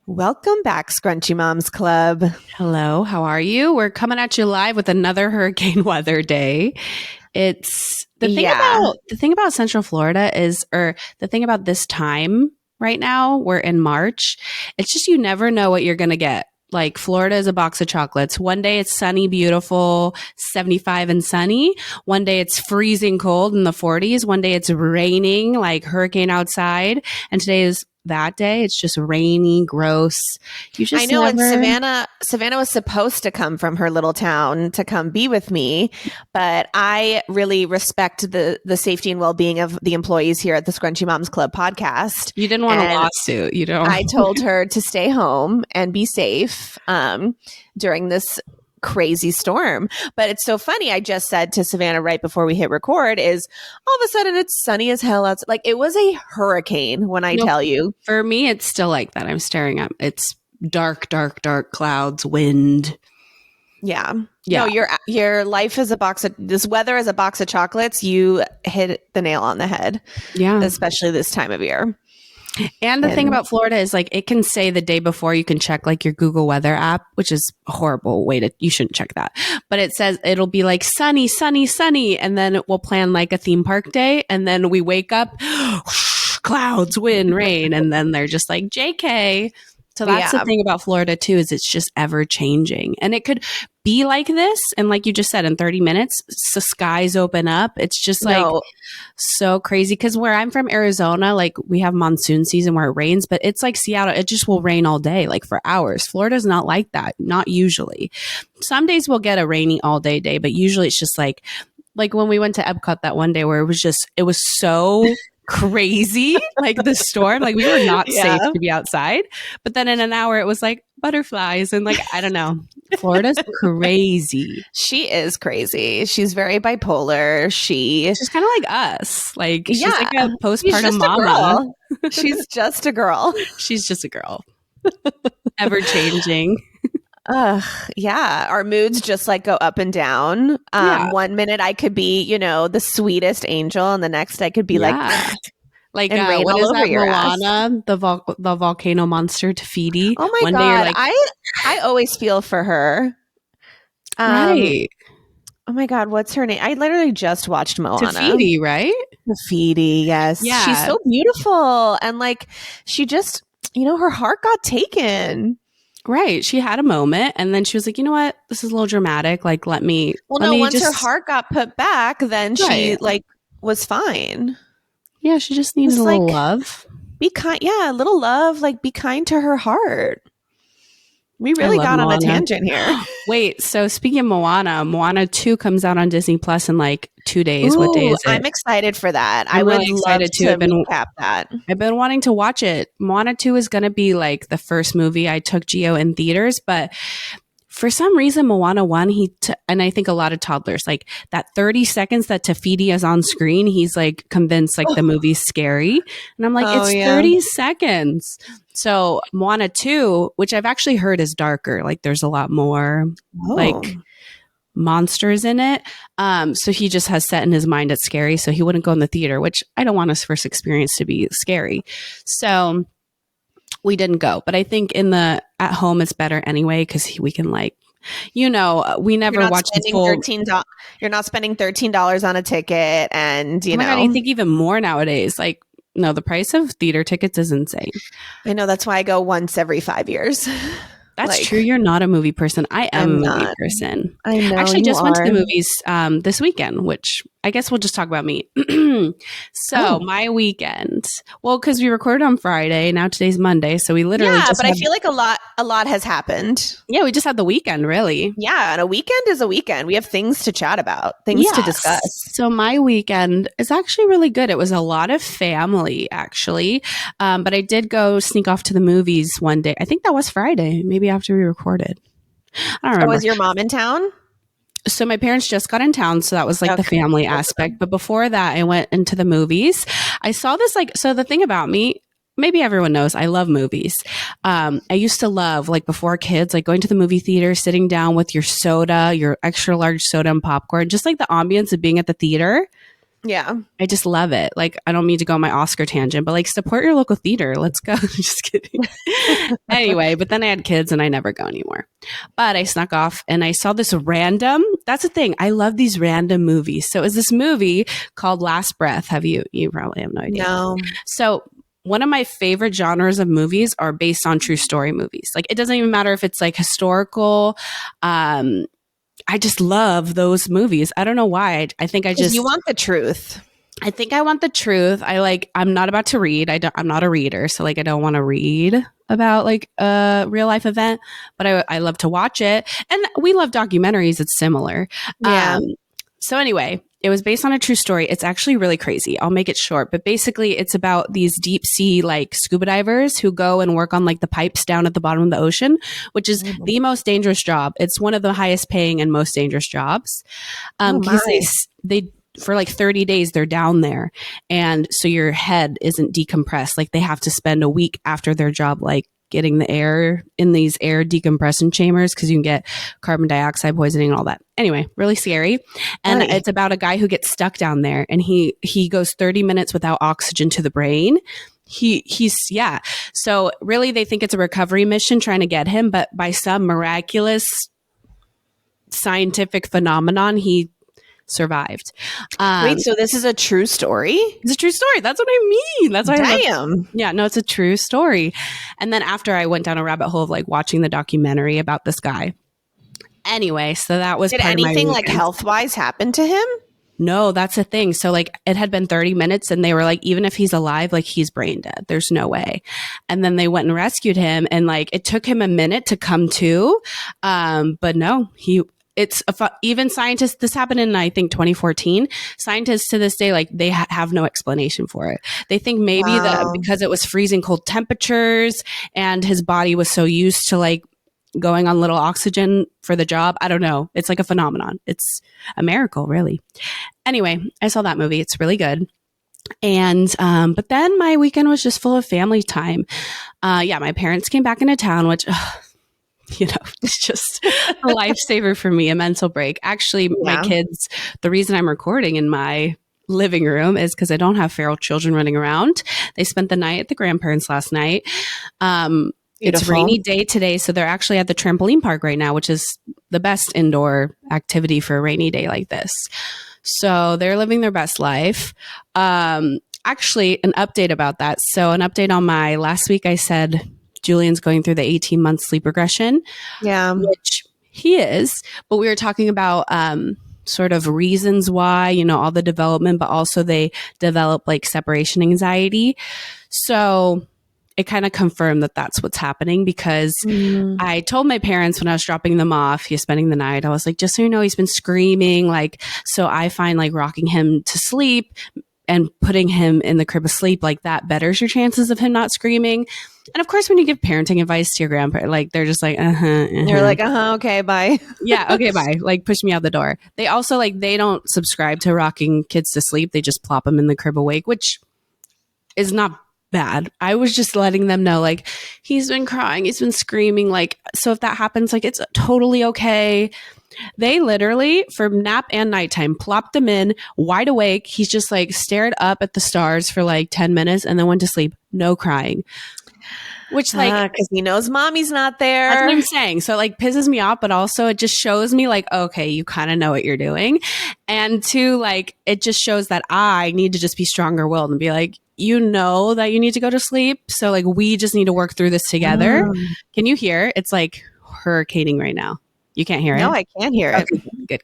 Welcome back, Scrunchy Moms Club. Hello, how are you? We're coming at you live with another hurricane weather day. It's the thing about Central Florida is, or the thing about this time right now, we're in March. It's just you never know what you're going to get. Like Florida is a box of chocolates. One day it's sunny, beautiful, 75 and sunny. One day it's freezing cold in the 40s. One day it's raining, like hurricane outside. And today is that day. It's just rainy, gross. I know, and Savannah was supposed to come from her little town to come be with me, but I really respect the safety and well-being of the employees here at the Scrunchy Moms Club podcast. You didn't want a lawsuit. You don't. I told her to stay home and be safe during this crazy storm. But it's so funny. I just said to Savannah right before we hit record is all of a sudden it's sunny as hell outside. Like it was a hurricane when I tell you. For me, it's still like that. I'm staring at it's dark, dark, dark clouds, wind. Yeah. No, your life is this weather is a box of chocolates. You hit the nail on the head. Yeah. Especially this time of year. And the thing about Florida is like it can say the day before you can check like your Google Weather app, which is a horrible way you shouldn't check that. But it says it'll be like sunny, sunny, sunny. And then we'll plan like a theme park day. And then we wake up, clouds, wind, rain. And then they're just like JK. So that's the thing about Florida too, is it's just ever changing. And it could be like this. And like you just said, in 30 minutes, the skies open up. It's just like so crazy. Cause where I'm from, Arizona, like we have monsoon season where it rains, but it's like Seattle. It just will rain all day, like for hours. Florida's not like that. Not usually. Some days we'll get a rainy all day, but usually it's just like when we went to Epcot that one day where it was so crazy, like the storm, like we were not safe to be outside. But then in an hour, it was like butterflies and like, I don't know. Florida's crazy. She is crazy. She's very bipolar. She's kind of like us. Like she's like a postpartum mama. She's just a girl. She's just a girl. Ever changing. Yeah. Our moods just like go up and down. 1 minute I could be, the sweetest angel, and the next I could be like what is that Moana, the volcano monster Tafiti? Oh my God. I always feel for her. Right. Oh my God, what's her name? I literally just watched Moana. Tafiti, right? Tafiti, yes. Yeah. She's so beautiful. And like, she just, her heart got taken. Right. She had a moment and then she was like, you know what? This is a little dramatic. Like, once her heart got put back, then she was fine. Yeah. She just needs a little love. Be kind. Yeah. A little love. Like be kind to her heart. We really got on a tangent here. Wait, so speaking of Moana 2 comes out on Disney Plus in like 2 days. Ooh, what day is it? I'm excited for that. I'm really excited to recap that. I've been wanting to watch it. Moana 2 is going to be like the first movie I took Gio in theaters, but for some reason, Moana 1, and I think a lot of toddlers, like that 30 seconds that Tafiti is on screen, he's like convinced like the movie's scary. And I'm like, it's 30 seconds. So Moana 2, which I've actually heard is darker, like there's a lot more like monsters in it. So he just has set in his mind it's scary. So he wouldn't go in the theater, which I don't want his first experience to be scary. So we didn't go, but I think at home it's better anyway because we can we never watch the full. You're not spending $13 on a ticket, and God, I think even more nowadays. Like, no, the price of theater tickets is insane. I know, that's why I go once every 5 years. That's true. You're not a movie person. I am a movie person. I know. Actually, just went to the movies this weekend, which I guess we'll just talk about me. My weekend. Well, because we recorded on Friday. Now today's Monday, so we literally I feel like a lot has happened. Yeah, we just had the weekend, really. Yeah, and a weekend is a weekend. We have things to chat about, things to discuss. So my weekend is actually really good. It was a lot of family, actually, but I did go sneak off to the movies one day. I think that was Friday, maybe after we recorded. I don't remember. Was your mom in town? So my parents just got in town, so that was like the family aspect. But before that, I went into the movies. I saw this so the thing about me, maybe everyone knows, I love movies. I used to love, like before kids, like going to the movie theater, sitting down with your soda, your extra large soda and popcorn, just like the ambience of being at the theater. Yeah. I just love it. Like, I don't mean to go on my Oscar tangent, but like, support your local theater. Let's go. Just kidding. Anyway, but then I had kids and I never go anymore. But I snuck off and I saw this random, that's the thing. I love these random movies. So it was this movie called Last Breath. You probably have no idea. No. So one of my favorite genres of movies are based on true story movies. Like, it doesn't even matter if it's like historical, I just love those movies. I don't know why. I think you want the truth. I think I want the truth. I'm not about to read. I'm not a reader. So like, I don't want to read about like a real life event, but I love to watch it. And we love documentaries. It's similar. Yeah. So anyway, it was based on a true story. It's actually really crazy. I'll make it short, but basically it's about these deep sea like scuba divers who go and work on like the pipes down at the bottom of the ocean, which is the most dangerous job. It's one of the highest paying and most dangerous jobs. Because they for like 30 days they're down there, and so your head isn't decompressed. Like, they have to spend a week after their job like getting the air in these air decompression chambers because you can get carbon dioxide poisoning and all that. Anyway, really scary. And it's about a guy who gets stuck down there, and he goes 30 minutes without oxygen to the brain. So really they think it's a recovery mission trying to get him, but by some miraculous scientific phenomenon, he survived. Wait, so this is a true story? It's a true story. That's what I mean. That's why Damn. Yeah, no, it's a true story. And then after I went down a rabbit hole of like watching the documentary about this guy. Anyway, so that was Did part anything of my like health-wise happen to him? No, that's the thing. So like, it had been 30 minutes and they were like, even if he's alive, like, he's brain dead. There's no way. And then they went and rescued him, and like, it took him a minute to come to. But no, even scientists, this happened in, I think, 2014. Scientists to this day, like, they have no explanation for it. They think maybe that because it was freezing cold temperatures and his body was so used to like going on little oxygen for the job. I don't know. It's like a phenomenon. It's a miracle, really. Anyway, I saw that movie. It's really good. And, but then my weekend was just full of family time. My parents came back into town, which, it's just a lifesaver for me, a mental break. Actually, my kids, the reason I'm recording in my living room is because I don't have feral children running around. They spent the night at the grandparents last night. It's rainy day today, so they're actually at the trampoline park right now, which is the best indoor activity for a rainy day like this. So they're living their best life. Actually, an update about that. So an update on my last week, I said Julian's going through the 18-month sleep regression. Yeah. Which he is. But we were talking about sort of reasons why, all the development, but also they develop like separation anxiety. So it kind of confirmed that that's what's happening, because I told my parents when I was dropping them off, he's spending the night, I was like, just so you know, he's been screaming. Like, so I find like rocking him to sleep and putting him in the crib asleep, like that betters your chances of him not screaming. And of course, when you give parenting advice to your grandparents, like, they're just like, You're like, okay, bye. Yeah, okay, bye. Like, push me out the door. They also like, they don't subscribe to rocking kids to sleep. They just plop them in the crib awake, which is not bad. I was just letting them know, like, he's been crying, he's been screaming. Like, so if that happens, like, it's totally okay. They literally, for nap and nighttime, plopped him in wide awake. He's just like stared up at the stars for like 10 minutes and then went to sleep. No crying. Which like, because he knows mommy's not there. That's what I'm saying. So it like pisses me off, but also it just shows me like, okay, you kind of know what you're doing. And two, like, it just shows that I need to just be stronger willed and be like, you know that you need to go to sleep. So like, we just need to work through this together. Can you hear? It's like hurricaning right now. You can't hear it? No, I can't hear it. Okay, good.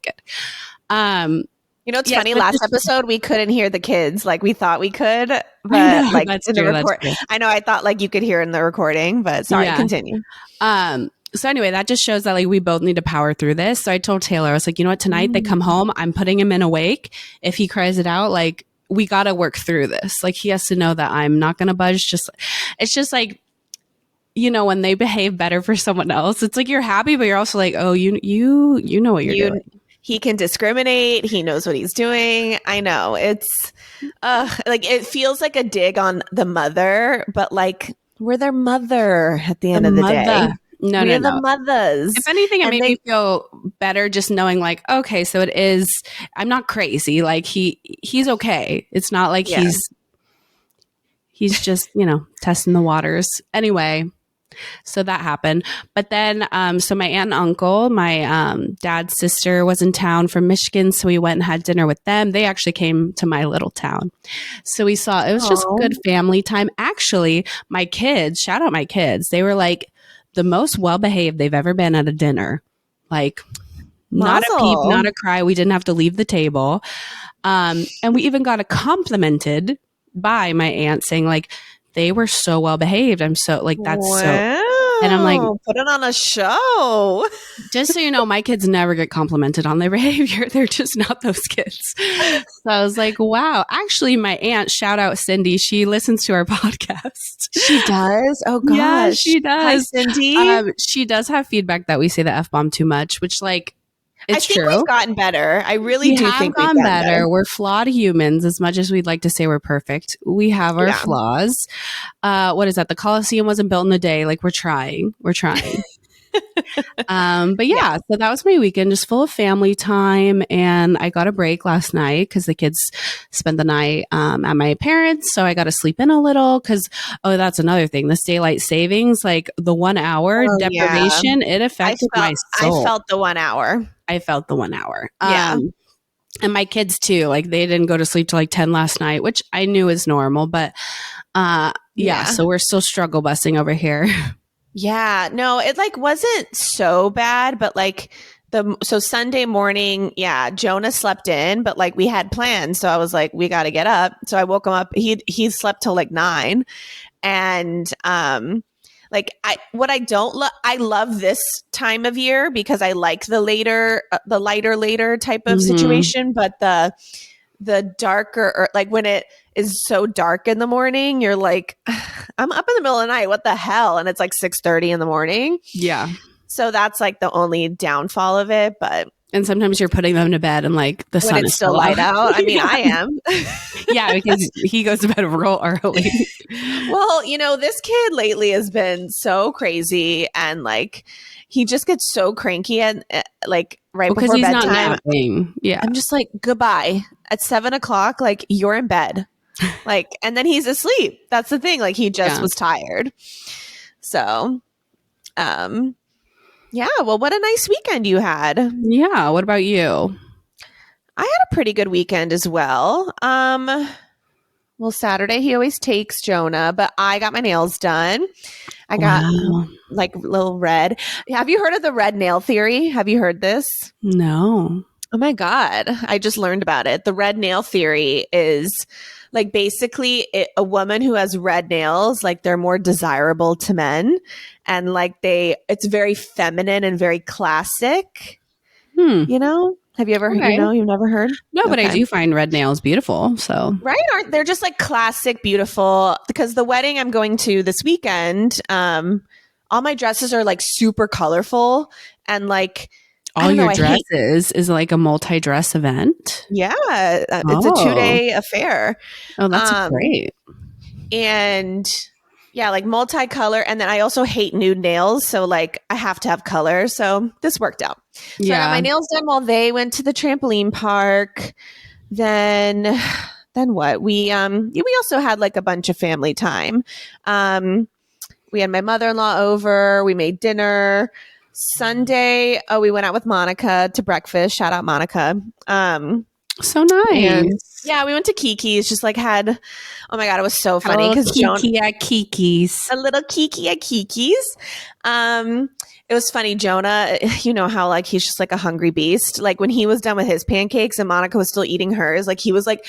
It's funny. Last episode, we couldn't hear the kids. Like, we thought we could, but like in the record, I know I thought like you could hear in the recording, but sorry, continue. So anyway, that just shows that like we both need to power through this. So I told Taylor, I was like, you know what, tonight they come home, I'm putting him in awake. If he cries it out, like, we got to work through this. Like, he has to know that I'm not going to budge. It's just like, when they behave better for someone else, it's like you're happy, but you're also like, oh, you know what you're doing. He can discriminate. He knows what he's doing. I know. It's like, it feels like a dig on the mother, but like, we're their mother at the end of the day. No, We no, are the no. mothers. If anything, it And made me feel better just knowing like, okay, so it is, I'm not crazy. Like he's okay. It's not like Yeah. he's just, testing the waters. Anyway, so that happened. But then, so my aunt and uncle, my dad's sister was in town from Michigan. So we went and had dinner with them. They actually came to my little town. So we saw, it was just good family time. Actually, my kids, shout out my kids, they were like the most well-behaved they've ever been at a dinner. Like not a peep, not a cry. We didn't have to leave the table. And we even got complimented by my aunt saying like, they were so well behaved. I'm so like, that's so, and I'm like, put it on a show. Just so you know, my kids never get complimented on their behavior. They're just not those kids. So I was like, wow. Actually, my aunt, shout out Cindy, she listens to our podcast. She does? Oh, gosh. Yeah, she does. Hi, Cindy. She does have feedback that we say the F-bomb too much, which like, it's I think true. we've gotten better. I really do think we've gotten better. We're flawed humans. As much as we'd like to say we're perfect, we have our flaws. What is that? The Colosseum wasn't built in a day. Like we're trying. But yeah, so that was my weekend, just full of family time. And I got a break last night because the kids spent the night at my parents'. So I got to sleep in a little because, that's another thing. This daylight savings, like the 1 hour deprivation, it affected my soul. I felt the 1 hour. Yeah. And my kids too, like they didn't go to sleep till like 10 last night, which I knew is normal, but so we're still struggle busing over here. Yeah, no, it like wasn't so bad, but like so Sunday morning, Jonah slept in, but like we had plans. So I was like, we got to get up. So I woke him up. He slept till like 9. And, like I love this time of year because I like the lighter type of situation, but the darker, or like when it is so dark in the morning, you're like, I'm up in the middle of the night. What the hell? And it's like 6:30 in the morning. Yeah. So that's like the only downfall of it. And sometimes you're putting them to bed and like the sun is still light out. I mean, I am. Yeah, because he goes to bed real early. Well, this kid lately has been so crazy, and like he just gets so cranky and like right before he's bedtime. Not napping. Yeah, I'm just like, goodbye at 7:00. Like you're in bed, like, and then he's asleep. That's the thing. Like he just was tired. So, yeah, well, what a nice weekend you had. Yeah, what about you? I had a pretty good weekend as well. Well, Saturday he always takes Jonah, but I got my nails done. I got like little red. Have you heard of the red nail theory? Have you heard this? No. Oh my God. I just learned about it. The red nail theory is like basically a woman who has red nails, like they're more desirable to men, and like it's very feminine and very classic. Have you ever you've never heard? No, but I do find red nails beautiful. So aren't they're just like classic beautiful? Because the wedding I'm going to this weekend, all my dresses are like super colorful, and like all your dresses is like a multi-dress event. Yeah, it's a 2-day affair. Oh, that's great. And yeah, like multicolor. And then I also hate nude nails. So like I have to have color. So this worked out. So I got my nails done while they went to the trampoline park. Then what? We also had like a bunch of family time. We had my mother-in-law over. We made dinner. Sunday, we went out with Monica to breakfast. Shout out Monica. So nice. Yeah, we went to Kiki's. Just like oh my God, it was so funny because Kiki at Kiki's. A little Kiki at Kiki's. It was funny. Jonah, you know how like he's just like a hungry beast. Like when he was done with his pancakes and Monica was still eating hers, like he was like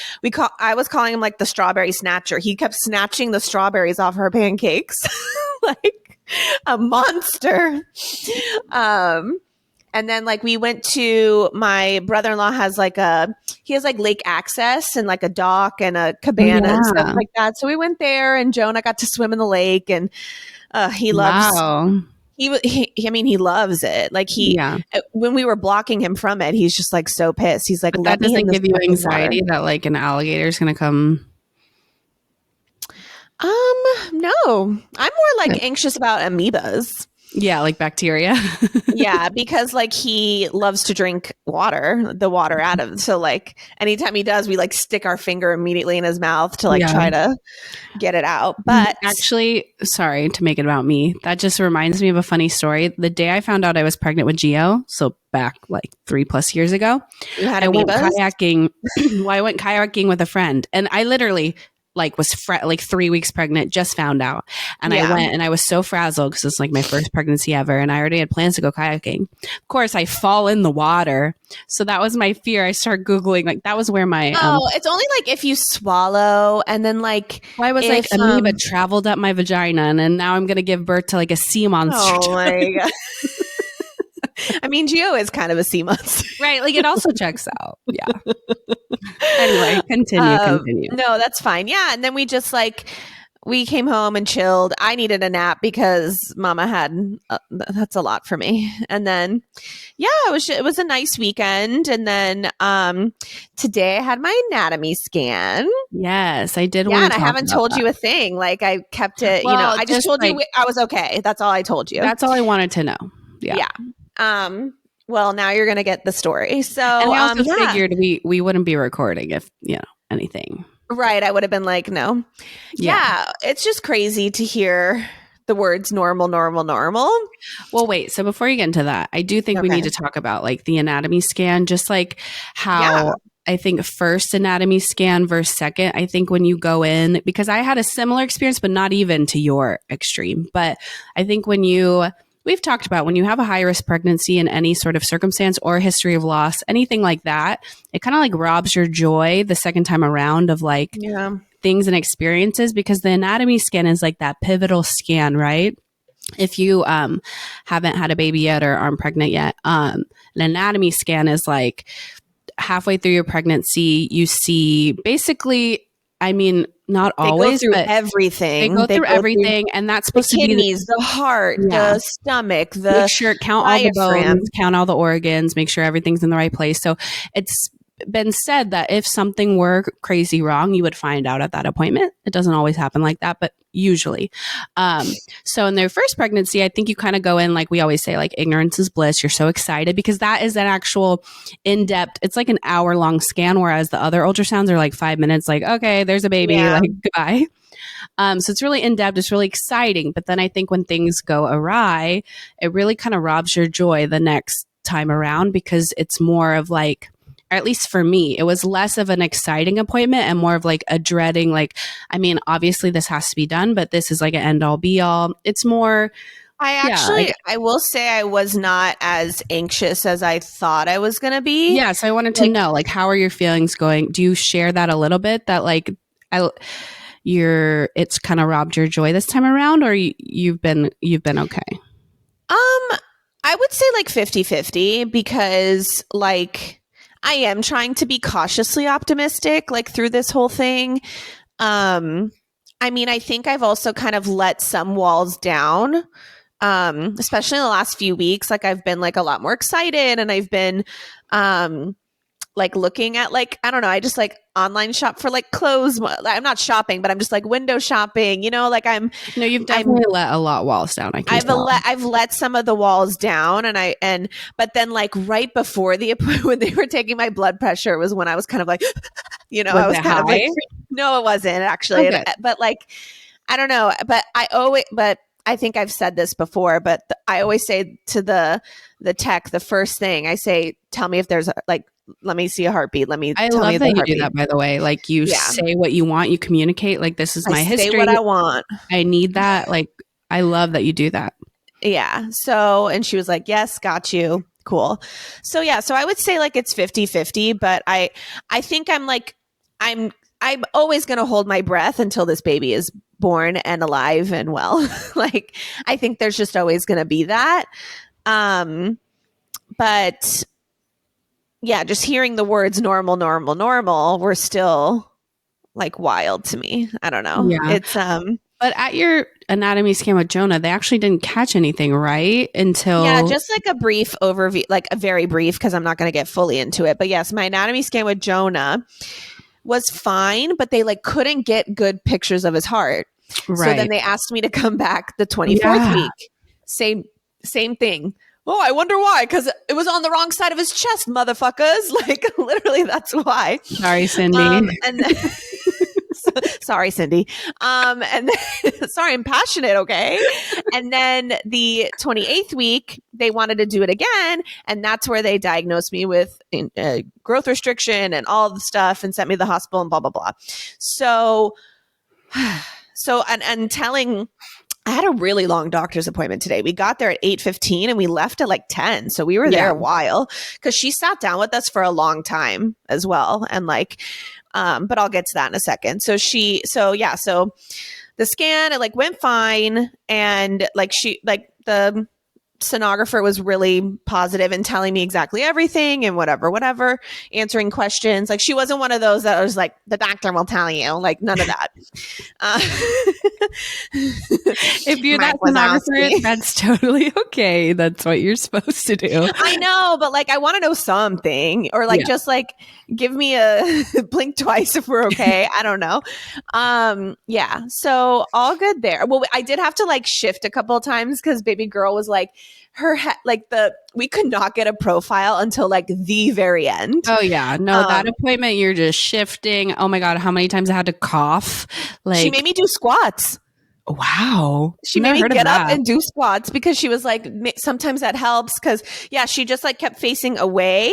I was calling him like the strawberry snatcher. He kept snatching the strawberries off her pancakes, like a monster. And then like we went to my brother-in-law has like lake access and like a dock and a cabana and stuff like that. So we went there and Jonah got to swim in the lake, and he loves he loves it. Like when we were blocking him from it, he's just like so pissed. He's like, that doesn't give you anxiety that like an alligator is going to come? No, I'm more like anxious about amoebas. Yeah, like bacteria. Yeah, because like he loves to drink the water out of. So like anytime he does, we like stick our finger immediately in his mouth to like Yeah. try to get it out. But actually, sorry to make it about me. That just reminds me of a funny story. The day I found out I was pregnant with Gio, so back like 3+ years ago, you had I went amoebas? kayaking. Well, I went kayaking with a friend, and I literally like was like 3 weeks pregnant, just found out, and I went, and I was so frazzled because it's like my first pregnancy ever, and I already had plans to go kayaking. Of course, I fall in the water, so that was my fear. I start googling, like that was where my it's only like if you swallow, and then like well, I was like amoeba traveled up my vagina, and then now I'm gonna give birth to like a sea monster. Oh my god. I mean, Gio is kind of a sea monster. Right. Like it also checks out. Yeah. Anyway, continue. No, that's fine. Yeah. And then we just like, we came home and chilled. I needed a nap because mama had, that's a lot for me. And then, yeah, it was a nice weekend. And then, today I had my anatomy scan. Yes, I did. Yeah. And I haven't told you a thing. Like I kept it, well, I just told you I was okay. That's all I told you. That's all I wanted to know. Yeah. Yeah. Well, now you're going to get the story. So, and I also figured we wouldn't be recording if, anything. Right. I would have been like, no. Yeah. It's just crazy to hear the words normal, normal, normal. Well, wait. So before you get into that, I do think we need to talk about like the anatomy scan, just like how I think first anatomy scan versus second. I think when you go in, because I had a similar experience, but not even to your extreme. But I think we've talked about when you have a high risk pregnancy in any sort of circumstance or history of loss, anything like that, it kind of like robs your joy the second time around of like things and experiences, because the anatomy scan is like that pivotal scan, right? If you haven't had a baby yet or aren't pregnant yet, an anatomy scan is like halfway through your pregnancy, you see basically, I mean, not always, they go through but everything. They go through everything, and that's supposed the to be kidneys, the heart, the stomach, make sure count all the bones, count all the organs, make sure everything's in the right place. So it's been said that if something were crazy wrong, you would find out at that appointment. It doesn't always happen like that, but usually. So in their first pregnancy, I think you kind of go in, like we always say, like ignorance is bliss. You're so excited because that is an actual in-depth, it's like an hour-long scan, whereas the other ultrasounds are like 5 minutes, like, okay, there's a baby, like goodbye. So it's really in-depth. It's really exciting. But then I think when things go awry, it really kind of robs your joy the next time around, because it's more of like, or at least for me, it was less of an exciting appointment and more of like a dreading, like, I mean, obviously this has to be done, but this is like an end all be all. It's more, I will say I was not as anxious as I thought I was going to be. Yeah. So I wanted to know, like, how are your feelings going? Do you share that a little bit, that like, it's kind of robbed your joy this time around, or you've been okay? I would say like 50-50, because like I am trying to be cautiously optimistic, like through this whole thing. I mean, I think I've also kind of let some walls down, especially in the last few weeks. Like I've been like a lot more excited, and I've been, like looking at like, I don't know, I just like online shop for like clothes. I'm not shopping, but I'm just like window shopping, like you've definitely let a lot walls down. I've let some of the walls down, but then like right before when they were taking my blood pressure was when I was kind of like, I was kind of like, no, it wasn't actually. Okay. But like, I don't know, but I think I've said this before, but I always say to the tech, the first thing I say, tell me if there's like, let me see a heartbeat. I love that you do that, by the way. Like you say what you want, you communicate, like, this is my history. Say what I want. I need that. Like, I love that you do that. Yeah. So, and she was like, yes, got you. Cool. So yeah. So I would say like it's 50-50, but I think I'm always going to hold my breath until this baby is born and alive and well. Like, I think there's just always going to be that. But yeah, just hearing the words normal, normal, normal were still like wild to me. I don't know. Yeah. It's, but at your anatomy scan with Jonah, they actually didn't catch anything, right? Until just like a brief overview, like a very brief, because I'm not going to get fully into it. But yes, my anatomy scan with Jonah was fine, but they like couldn't get good pictures of his heart. Right. So then they asked me to come back the 24th week. Say same thing. Oh, I wonder why. Because it was on the wrong side of his chest, motherfuckers. Like, literally, that's why. Sorry, Cindy. Sorry, Cindy. And then, sorry, I'm passionate. Okay. And then the 28th week, they wanted to do it again. And that's where they diagnosed me with growth restriction and all the stuff and sent me to the hospital and blah, blah, blah. So, and telling, I had a really long doctor's appointment today. We got there at 8:15 and we left at like 10. So we were there a while because she sat down with us for a long time as well. And like, but I'll get to that in a second. So the scan, it like went fine. And like the sonographer was really positive and telling me exactly everything and whatever, answering questions. Like she wasn't one of those that was like, the doctor will tell you, like none of that. If you're that sonographer, that's totally okay. That's what you're supposed to do. I know, but like, I want to know something or like, just like give me a blink twice if we're okay. I don't know. So all good there. Well, I did have to like shift a couple of times because baby girl was like, we could not get a profile until like the very end. Oh yeah. No, that appointment, you're just shifting. Oh my God. How many times I had to cough? Like she made me do squats. Wow. She made me get up and do squats because she was like, sometimes that helps. Cause she just like kept facing away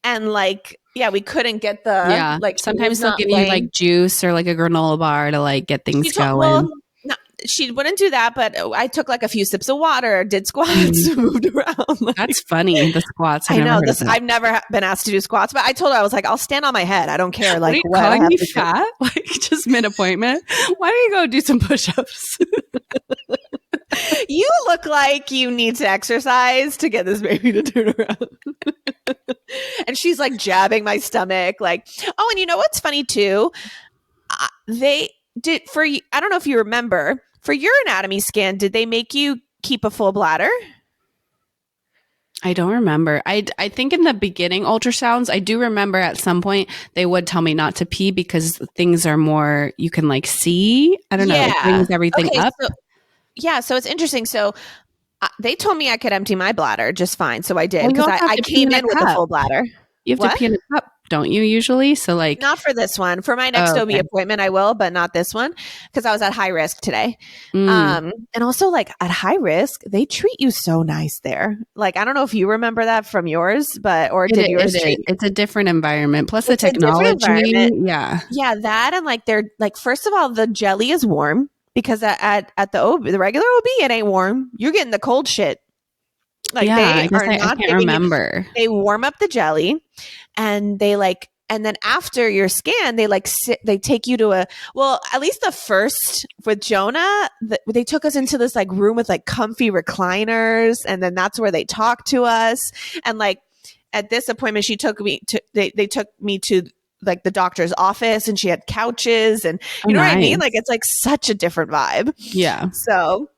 and like, we couldn't get the, like sometimes they'll give you like juice or like a granola bar to like get things going. Well, she wouldn't do that, but I took like a few sips of water, did squats, moved around. Like, that's funny. The squats. I've never been asked to do squats, but I told her, I was like, I'll stand on my head. I don't care. Like, what are you calling me fat? Like just mid appointment. Why don't you go do some push-ups? You look like you need to exercise to get this baby to turn around. And she's like jabbing my stomach. Like, oh, and you know what's funny too? They did I don't know if you remember, for your anatomy scan, did they make you keep a full bladder? I don't remember. I think in the beginning ultrasounds, I do remember at some point they would tell me not to pee because things are more, you can like see. I don't know. It brings everything up. So it's interesting. So they told me I could empty my bladder just fine. So I did because I came in with a full bladder. You have to pee in a cup, don't you usually? So like not for this one. For my next OB appointment, I will, but not this one because I was at high risk today. And also like at high risk, they treat you so nice there. Like I don't know if you remember that from yours, did yours treat? It's a different environment. Plus the technology. Yeah. Yeah, that and like they're like first of all, the jelly is warm because at the regular OB, it ain't warm. You're getting the cold shit. Like I can't remember. They warm up the jelly and and then after your scan, they take you to at least the first with Jonah, they took us into this like room with like comfy recliners. And then that's where they talked to us. And like at this appointment, they took me to like the doctor's office and she had couches and you know what I mean? Like it's like such a different vibe. Yeah. So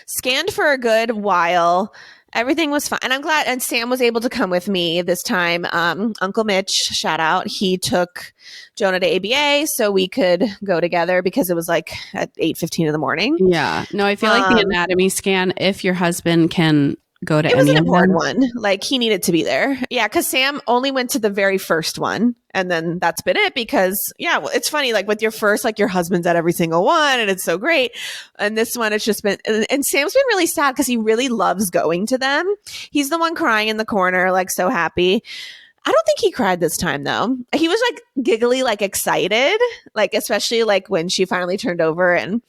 scanned for a good while. Everything was fine. And I'm glad. And Sam was able to come with me this time. Uncle Mitch, shout out. He took Jonah to ABA so we could go together because it was like at 8:15 in the morning. Yeah. No, I feel like the anatomy scan, if your husband can go to it was an important one. Like he needed to be there. Yeah. Cause Sam only went to the very first one and then that's been it because it's funny. Like with your first, like your husband's at every single one and it's so great. And this one, it's just been, and Sam's been really sad cause he really loves going to them. He's the one crying in the corner, like so happy. I don't think he cried this time though. He was like giggly, like excited, like especially like when she finally turned over and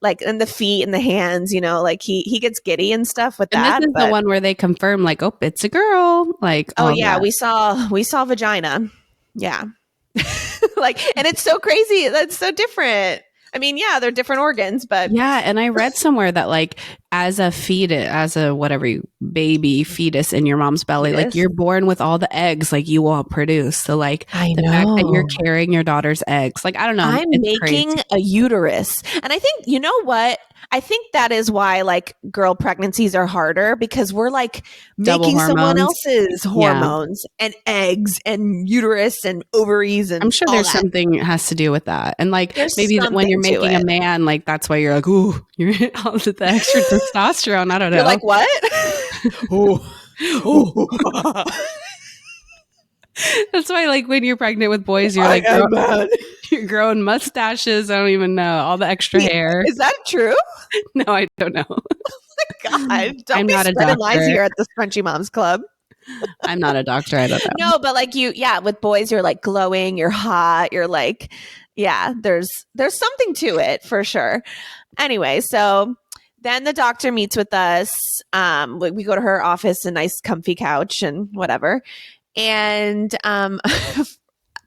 like and the feet and the hands, you know, like he gets giddy and stuff with that. This is the one where they confirm like, oh, it's a girl. Like, we saw vagina. Yeah. Like, and it's so crazy. That's so different. I mean, they're different organs, but yeah. And I read somewhere that like as a fetus, as a whatever baby fetus in your mom's belly, like you're born with all the eggs like you will produce. So like the fact that you're carrying your daughter's eggs, like I don't know, I'm making a uterus. And I think, you know what? I think that is why like girl pregnancies are harder, because we're like making someone else's hormones and eggs and uterus and ovaries and I'm sure there's something it has to do with that. And like maybe when you're making a man, like that's why you're like, ooh, you're all the extra testosterone. I don't know. You're like, what? oh. That's why, like, when you're pregnant with boys, you're like, you're growing mustaches. I don't even know. All the extra hair. Is that true? No, I don't know. Oh my God. Don't be spreading lies here at the Scrunchy Moms Club. I'm not a doctor. I don't know. No, but like with boys, you're like glowing, you're hot, you're like, there's something to it for sure. Anyway, so then the doctor meets with us. We go to her office, a nice comfy couch and whatever. And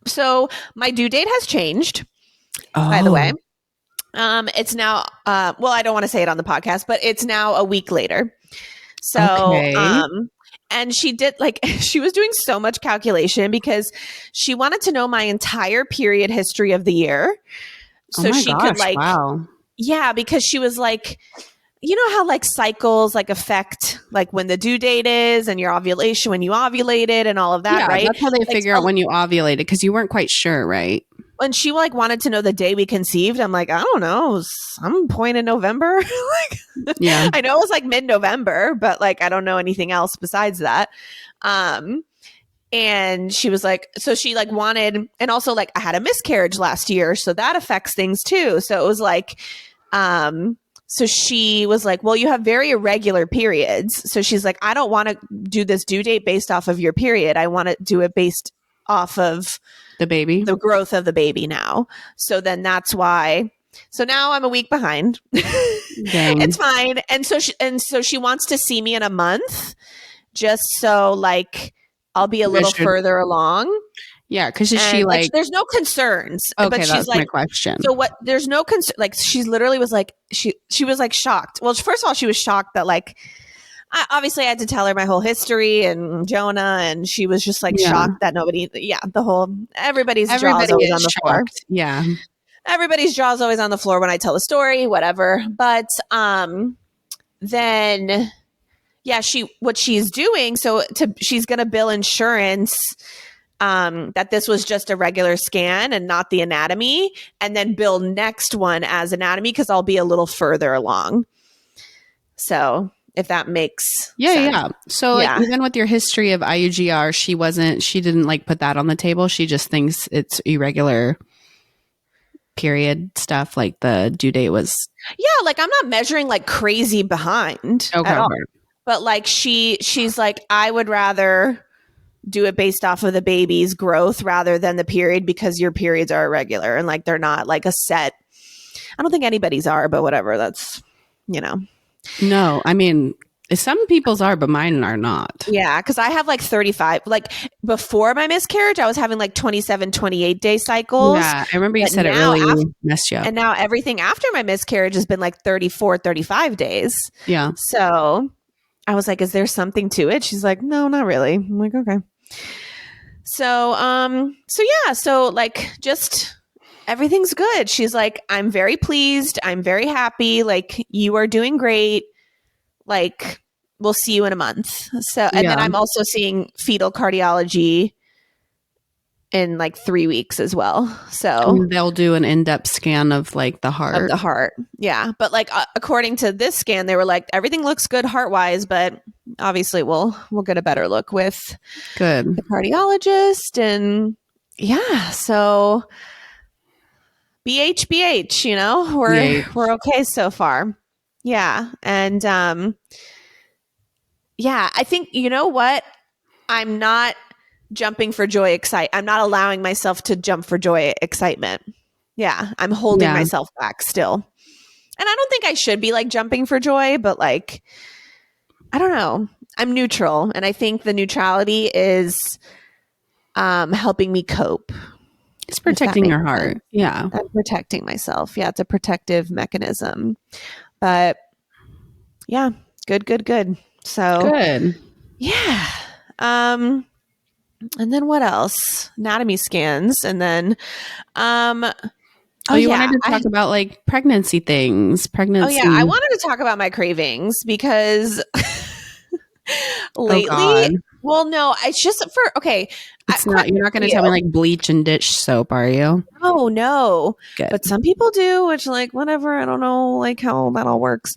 so my due date has changed, by the way. It's now, I don't want to say it on the podcast, but it's now a week later. So, and she did she was doing so much calculation because she wanted to know my entire period history of the year. So could because she was like, you know how like cycles like affect like when the due date is and your ovulation when you ovulated and all of that, right? That's how they figure out when you ovulated, because you weren't quite sure, right? When she like wanted to know the day we conceived, I'm like, I don't know, some point in November. I know it was like mid-November, but like I don't know anything else besides that. And she was like, so she like wanted, and also like I had a miscarriage last year, so that affects things too. So it was like, so she was like, well, you have very irregular periods. So she's like, I don't want to do this due date based off of your period. I want to do it based off of the growth of the baby now. So then that's why. So now I'm a week behind. It's fine. And so she wants to see me in a month just so like I'll be a little further along. Yeah, because she like there's no concerns. Okay, but she's that's like, my question. So what? There's no concern. Like she literally was like she was like shocked. Well, first of all, she was shocked that like obviously I had to tell her my whole history and Jonah, and she was just like shocked that nobody. Yeah, everybody's jaw is always on the floor. Yeah, everybody's jaw is always on the floor when I tell the story, whatever. But then what she's doing. So she's gonna bill insurance. That this was just a regular scan and not the anatomy, and then bill next one as anatomy because I'll be a little further along. So if that makes sense. Yeah. So like even with your history of IUGR, she didn't like put that on the table. She just thinks it's irregular period stuff. Like the due date was. Yeah. Like I'm not measuring like crazy behind at all. But like she's like, I would rather do it based off of the baby's growth rather than the period because your periods are irregular and like they're not like a set. I don't think anybody's are, but whatever. That's, No, I mean, some people's are, but mine are not. Yeah, because I have like 35. Like before my miscarriage, I was having like 27, 28 day cycles. Yeah, I remember you said it really messed you up. And now everything after my miscarriage has been like 34, 35 days. Yeah. So I was like, is there something to it? She's like, no, not really. I'm like, okay. So like just everything's good. She's like, I'm very pleased. I'm very happy. Like you are doing great. Like we'll see you in a month. So, and then I'm also seeing fetal cardiology in like 3 weeks as well. So and they'll do an in-depth scan of like the heart. Yeah. But like, according to this scan, they were like, everything looks good heart wise, but obviously we'll get a better look with the cardiologist. And so BH, we're okay so far. Yeah. And, I think, you know what? I'm not jumping for joy, I'm not allowing myself to jump for joy, excitement. Yeah. I'm holding myself back still. And I don't think I should be like jumping for joy, but like, I don't know. I'm neutral. And I think the neutrality is helping me cope. It's protecting your heart. Sense. Yeah. I'm protecting myself. Yeah. It's a protective mechanism. But Yeah. Good. So Good. yeah. Um, and then what else? Anatomy scans. And then, um, Oh, oh you yeah. wanted to talk about like pregnancy things, Oh yeah. I pregnancy. wanted to talk about my cravings because Oh lately, God. well, no, it's just for, okay. It's not, Question you're not for going to tell me you. like bleach and dish soap, are you? Oh no. Good. But some people do, which like whatever, I don't know like how that all works.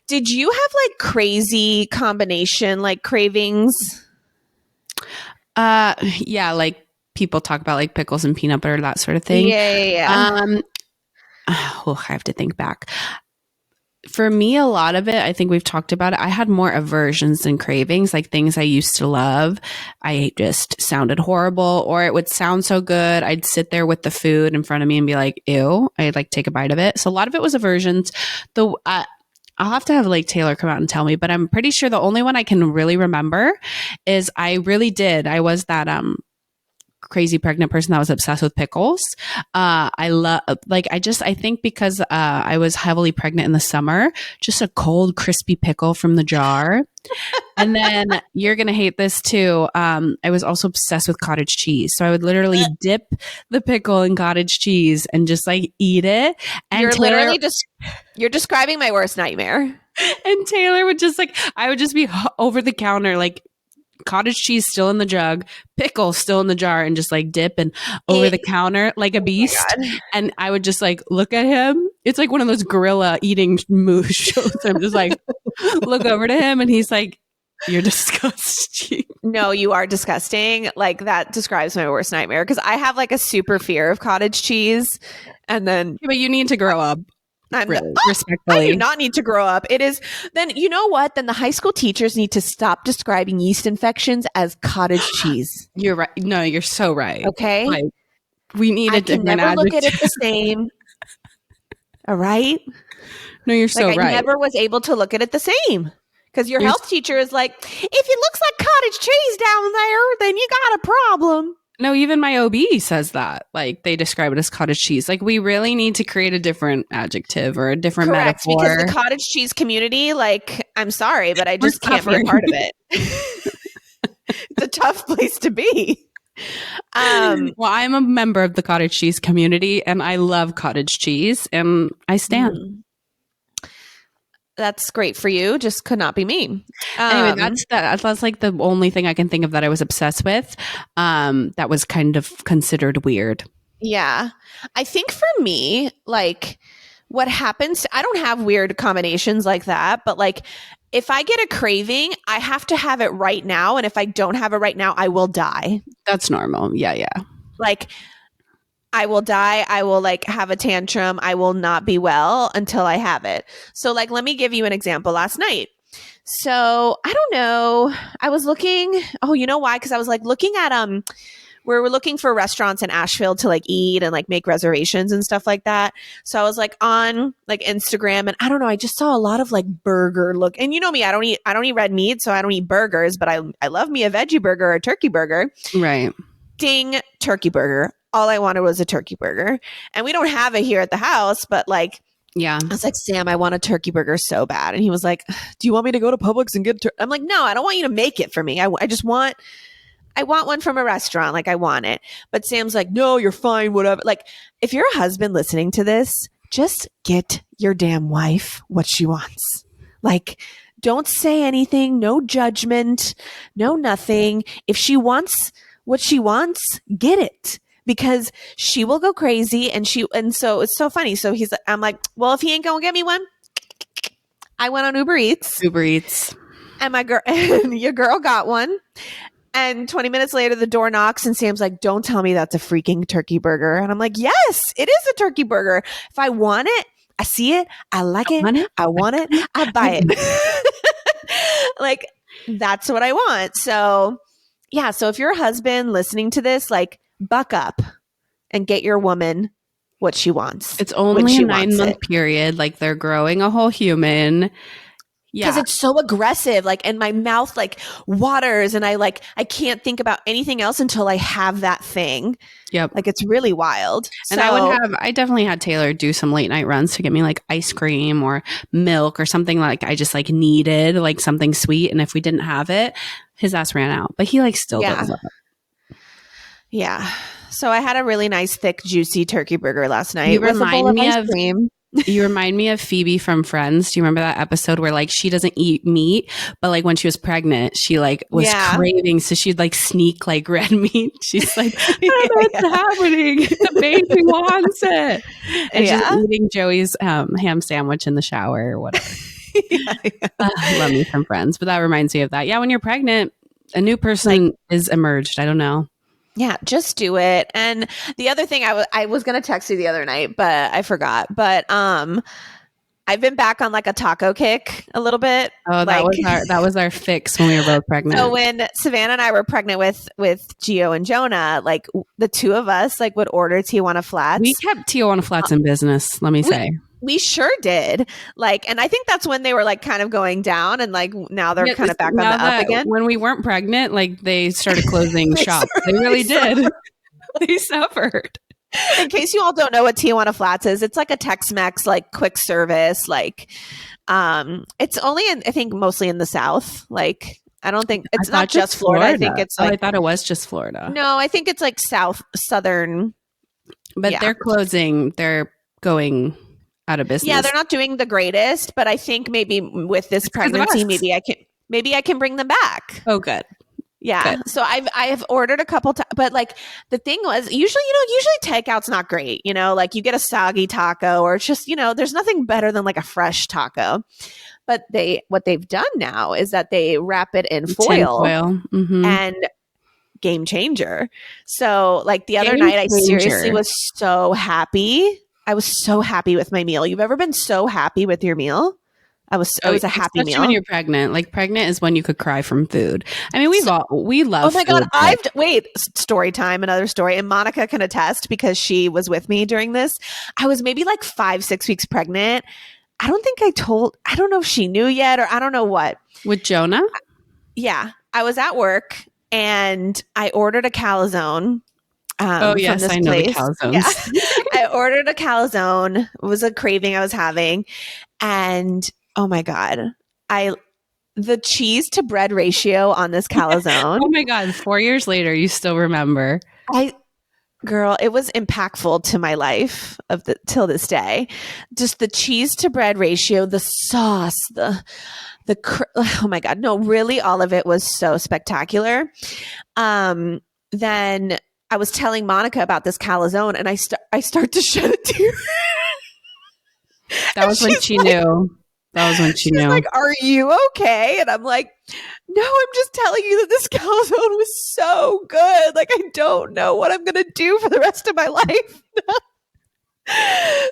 Did you have like crazy combination like cravings? Yeah, like people talk about like pickles and peanut butter, that sort of thing. Yeah. Um, oh, I have to think back. For me, a lot of it, I think we've talked about it. I had more aversions than cravings, like things I used to love. I just sounded horrible, or it would sound so good. I'd sit there with the food in front of me and be like, ew, I'd like take a bite of it. So a lot of it was aversions. The, I'll have to have like Taylor come out and tell me, but I'm pretty sure the only one I can really remember is I really did. I was that, crazy pregnant person that was obsessed with pickles. I love, like, I think because I was heavily pregnant in the summer, just a cold, crispy pickle from the jar. And then you're going to hate this too. I was also obsessed with cottage cheese. So I would literally dip the pickle in cottage cheese and just like eat it. And You're Taylor, literally just you're describing my worst nightmare. and Taylor would just like, I would just be over the counter, like, cottage cheese still in the jug, pickle still in the jar, and just like dip and over the counter like a Oh my beast. god. And I would just like look at him. It's like one of those gorilla eating moose shows. I'm just like, look over to him and he's like, you're disgusting. No, you are disgusting. Like that describes my worst nightmare because I have like a super fear of cottage cheese. And then But you need to grow up, really, I do respectfully. not need to grow up. It is then you know what? Then the high school teachers need to stop describing yeast infections as cottage cheese. You're right. No, you're so right. Okay? Like, we need I a can different never look at it adjective. the same. All right? No, you're Like so I right. never was able to look at it the same. Because your You're health teacher is like, if it looks like cottage cheese down there, then you got a problem. No, even my OB says that. Like they describe it as cottage cheese. Like we really need to create a different adjective or a different Correct. Because the metaphor. cottage cheese community, like, I'm sorry, but I We're just can't be a suffering. part of it. It's a tough place to be. Well, I'm a member of the cottage cheese community and I love cottage cheese and I stand. That's great for you. Just could not be me. Anyway, that's like the only thing I can think of that I was obsessed with. That was kind of considered weird. Yeah. I think for me, like what happens, I don't have weird combinations like that, but like if I get a craving, I have to have it right now. And if I don't have it right now, I will die. That's normal. Yeah. Like I will die. I will like have a tantrum. I will not be well until I have it. So like, let me give you an example last night. So I don't know. I was looking, oh, you know why? Cause I was like looking at, we were looking for restaurants in Asheville to like eat and like make reservations and stuff like that. So I was like on like Instagram and I don't know, I just saw a lot of like burger look. And you know me, I don't eat red meat, so I don't eat burgers, but I love me a veggie burger or a turkey burger. Right. Ding, turkey burger. All I wanted was a turkey burger. And we don't have it here at the house, but like Yeah. I was like, Sam, I want a turkey burger so bad. And he was like, do you want me to go to Publix and get I'm like, no, I don't want you to make it for me. I just want one from a restaurant. Like I want it. But Sam's like, no, you're fine. Whatever. Like if you're a husband listening to this, just get your damn wife what she wants. Like don't say anything. No judgment, no nothing. If she wants what she wants, get it because she will go crazy. And so it's so funny. So I'm like, well, if he ain't going to get me one, I went on Uber Eats and my girl and your girl got one. And 20 minutes later, the door knocks and Sam's like, don't tell me that's a freaking turkey burger. And I'm like, yes, it is a turkey burger. If I want it, I see it, I like it, I want it, I buy it. Like, that's what I want. So, yeah. So if you're a husband listening to this, like, buck up and get your woman what she wants. It's only a 9-month period. Like they're growing a whole human. because it's so aggressive, like, and my mouth like waters, and I can't think about anything else until I have that thing. Yep. Like, it's really wild. And I definitely had Taylor do some late night runs to get me like ice cream or milk or something like I just like needed, like something sweet. And if we didn't have it, his ass ran out, but he like still does that. Yeah. So I had a really nice, thick, juicy turkey burger last night with a bowl of ice cream. You remind me of Phoebe from Friends. Do you remember that episode where like she doesn't eat meat, but like when she was pregnant, she like was craving, so she'd like sneak like red meat. She's like, I don't know what's happening. The baby wants it, and she's eating Joey's ham sandwich in the shower or whatever. Love me from Friends, but that reminds me of that. Yeah, when you're pregnant, a new person is emerged. I don't know. Yeah, just do it. And the other thing I was going to text you the other night, but I forgot. But I've been back on like a taco kick a little bit. Oh, that was our fix when we were both pregnant. So when Savannah and I were pregnant with Gio and Jonah, like the two of us like would order Tijuana Flats. We kept Tijuana Flats in business, let me say. We sure did. Like, and I think that's when they were like kind of going down, and like now they're kind of back on the up again. When we weren't pregnant, like they started closing shop. They really did. They suffered. In case you all don't know what Tijuana Flats is, it's like a Tex-Mex like quick service. Like, it's only I think mostly in the South. Like, I don't think it's not just Florida. I think it's like, I thought it was just Florida. No, I think it's like southern. But they're closing. They're going out of business. Yeah, they're not doing the greatest, but I think maybe with this pregnancy, maybe I can bring them back. Oh, good. Yeah. Good. So I've ordered a couple but like the thing was usually takeout's not great, like you get a soggy taco or it's just, there's nothing better than like a fresh taco. But what they've done now is that they wrap it in foil. Mm-hmm. And game changer. So like the other night I seriously was so happy. I was so happy with my meal. You've ever been so happy with your meal? It was a happy meal. When you're pregnant, like pregnant is when you could cry from food. I mean, we love. Oh my God! Story time. Another story, and Monica can attest because she was with me during this. I was maybe like 5-6 weeks pregnant. I don't know if she knew yet, or I don't know what. With Jonah? Yeah, I was at work and I ordered a calzone. Oh yes, I know the calzones. Yeah. I ordered a calzone. It was a craving I was having, and oh my God, the cheese to bread ratio on this calzone. Oh my God, 4 years later, you still remember? Girl, it was impactful to my life till this day. Just the cheese to bread ratio, the sauce, oh my God, no, really, all of it was so spectacular. Then I was telling Monica about this calzone, and I start to shed a tear. That was when she knew. That was when she knew. Like, are you okay? And I'm like, no, I'm just telling you that this calzone was so good. Like, I don't know what I'm going to do for the rest of my life.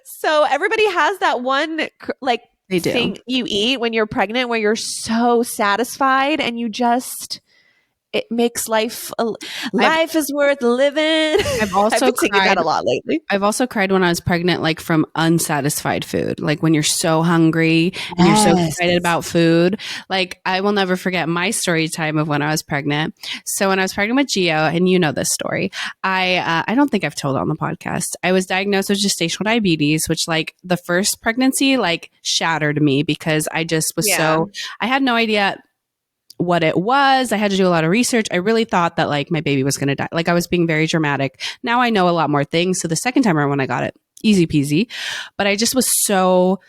So everybody has that one like thing you eat when you're pregnant where you're so satisfied and it makes life is worth living. I've also cried that a lot lately. I've also cried when I was pregnant, like from unsatisfied food, like when you're so hungry and you're so excited about food. Like I will never forget my story time of when I was pregnant. So when I was pregnant with Gio, and you know this story, I don't think I've told it on the podcast. I was diagnosed with gestational diabetes, which like the first pregnancy like shattered me because I just was I had no idea what it was. I had to do a lot of research. I really thought that like my baby was going to die. Like I was being very dramatic. Now I know a lot more things. So the second time around when I got it, easy peasy. But I just was so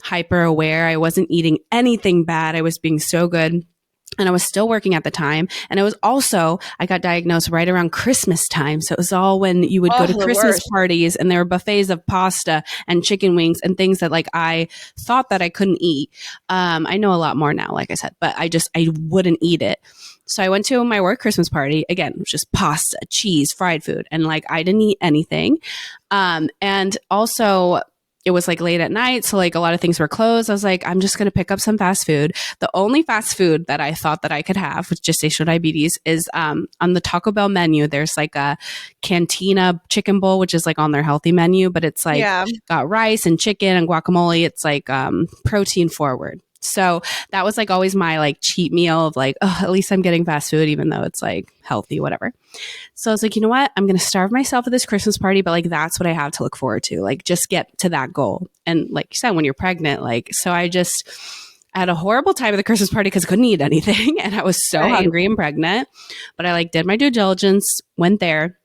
hyper aware. I wasn't eating anything bad. I was being so good. And I was still working at the time. And it was also, I got diagnosed right around Christmas time. So it was all when you would go to Christmas parties and there were buffets of pasta and chicken wings and things that like I thought that I couldn't eat. I know a lot more now, like I said, but I wouldn't eat it. So I went to my work Christmas party. Again, it was just pasta, cheese, fried food. And like, I didn't eat anything. And also it was like late at night. So like a lot of things were closed. I was like, I'm just going to pick up some fast food. The only fast food that I thought that I could have with gestational diabetes is on the Taco Bell menu. There's like a Cantina chicken bowl, which is like on their healthy menu, but it's like got rice and chicken and guacamole. It's like protein forward. So that was like always my like cheat meal of like, oh, at least I'm getting fast food, even though it's like healthy, whatever. So I was like, you know what? I'm going to starve myself at this Christmas party, but like that's what I have to look forward to. Like just get to that goal. And like you said, when you're pregnant, like, so I had a horrible time at the Christmas party because I couldn't eat anything. And I was so hungry and pregnant, but I like did my due diligence, went there.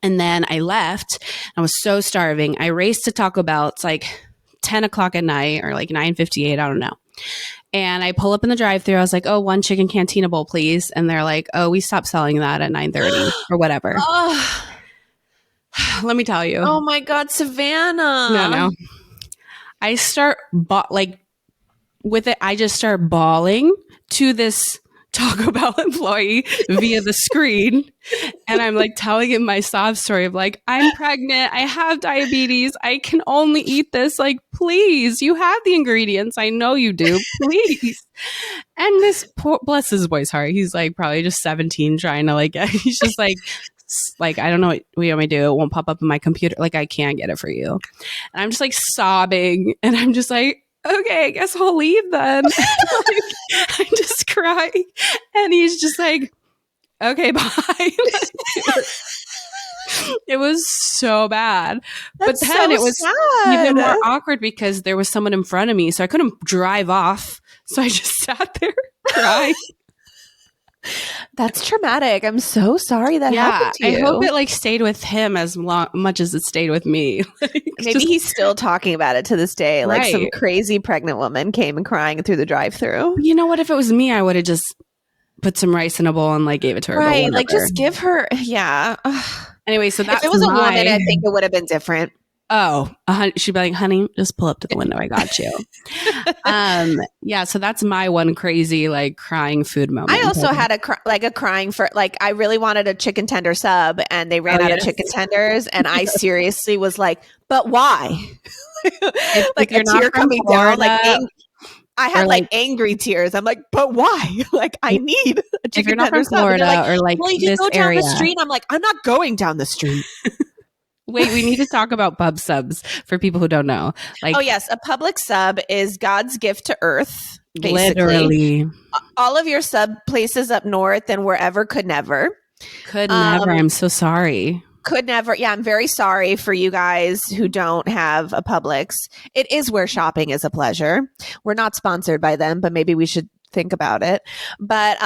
And then I left. I was so starving. I raced to Taco Bell. It's like 10 o'clock at night or like 9:58. I don't know. And I pull up in the drive-thru. I was like, oh, 1 chicken cantina bowl, please. And they're like, oh, we stopped selling that at 9:30 or whatever. Let me tell you. Oh my God, Savannah. No. I start with it. I just start bawling to this Taco Bell employee via the screen. And I'm like telling him my sob story of like, I'm pregnant. I have diabetes. I can only eat this. Like, please, you have the ingredients. I know you do. Please. And this poor, bless his boy's heart. He's like probably just 17 trying to like, he's just like, I don't know what you want me to do. It won't pop up in my computer. Like, I can't get it for you. And I'm just like sobbing. And I'm just like, okay, I guess I'll leave then. I just cry. And he's just like, okay, bye. It was so bad. That's but then so it was sad. even more awkward because there was someone in front of me. So I couldn't drive off. So I just sat there crying. That's traumatic. I'm so sorry that happened to you. I hope it like stayed with him as much as it stayed with me. Maybe he's still talking about it to this day. Like some crazy pregnant woman came and crying through the drive-thru. You know what? If it was me, I would have just put some rice in a bowl and like gave it to her. Right. Like just give her. Yeah. Anyway, so that's if it was a woman, I think it would have been different. Oh, she'd be like, honey, just pull up to the window. I got you. Yeah. So that's my one crazy, like crying food moment. I also had a crying for, like, I really wanted a chicken tender sub and they ran out of chicken tenders. And I seriously was like, but why? Like a tear coming down. Like, I had like angry tears. I'm like, but why? Like, I need a chicken tender sub. Florida like, or like, well, you can go down the street. I'm like, I'm not going down the street. Wait, we need to talk about pub subs for people who don't know. Like, oh yes, a public sub is God's gift to earth. Basically. Literally, all of your sub places up north and wherever could never. I'm so sorry. Could never. Yeah, I'm very sorry for you guys who don't have a Publix. It is where shopping is a pleasure. We're not sponsored by them, but maybe we should think about it. But